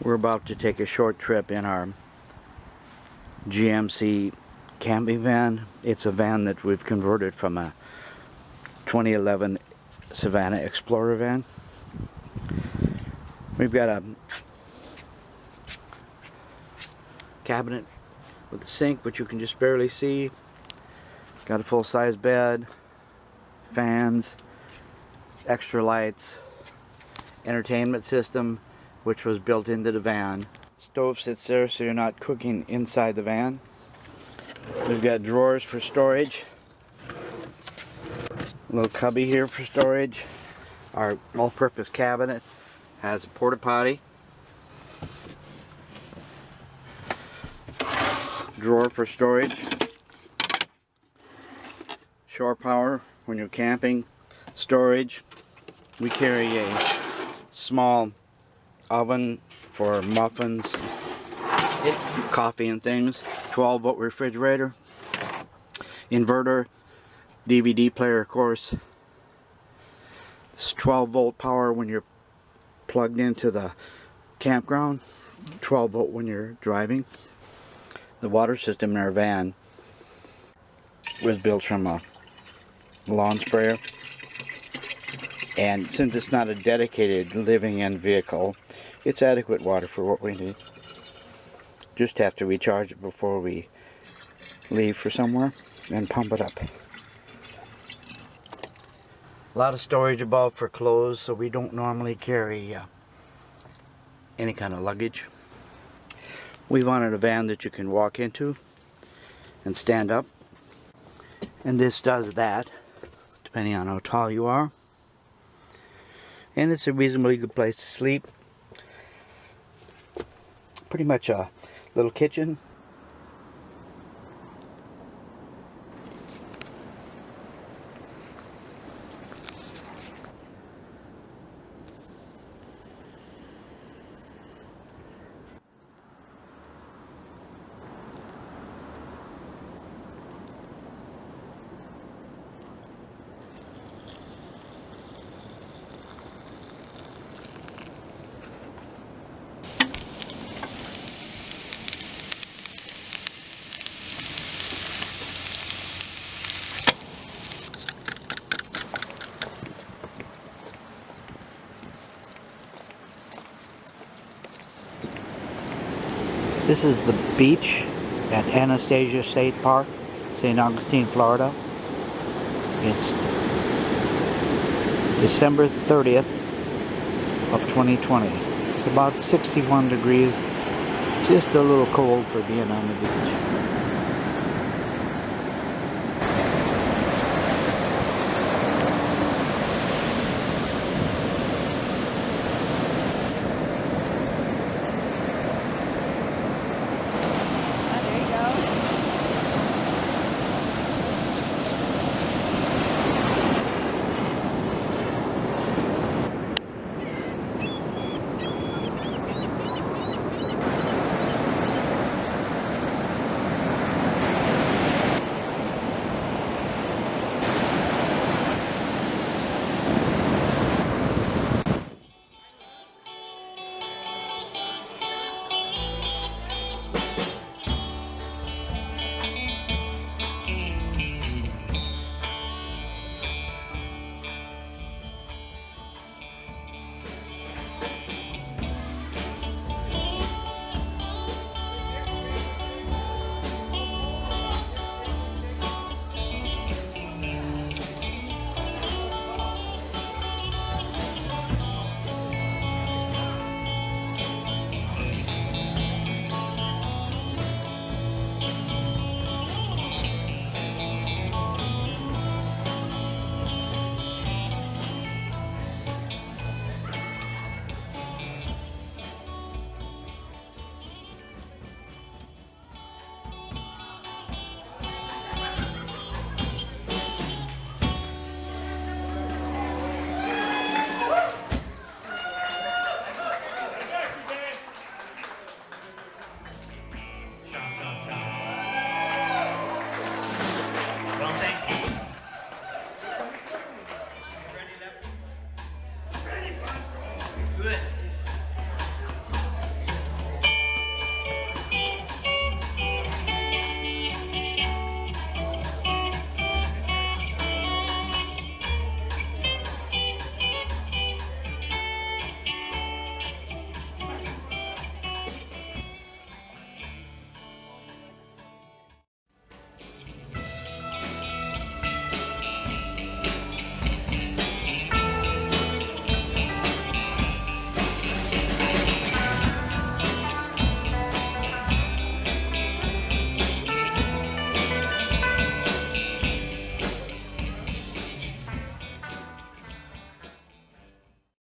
We're about to take a short trip in our GMC camping van. It's a van that we've converted from a 2011 Savannah Explorer van. We've got a cabinet with a sink, which you can just barely see. Got a full-size bed, fans, extra lights, entertainment system, which was built into the van. Stove sits there so you're not cooking inside the van. We've got drawers for storage. A little cubby here for storage. Our all-purpose cabinet has a porta potty. Drawer for storage. Shore power when you're camping. Storage. We carry a small oven for muffins, coffee and things. 12-volt refrigerator. Inverter. DVD player, of course. It's 12-volt power when you're plugged into the campground. 12-volt when you're driving. The water system in our van was built from a lawn sprayer. And since it's not a dedicated living end vehicle, it's adequate water for what we need. Just have to recharge it before we leave for somewhere and pump it up. A lot of storage above for clothes, so we don't normally carry any kind of luggage. We wanted a van that you can walk into and stand up. And this does that, depending on how tall you are. And it's a reasonably good place to sleep. Pretty much a little kitchen. This is the beach at Anastasia State Park, St. Augustine, Florida. It's December 30th of 2020. It's about 61 degrees, just a little cold for being on the beach.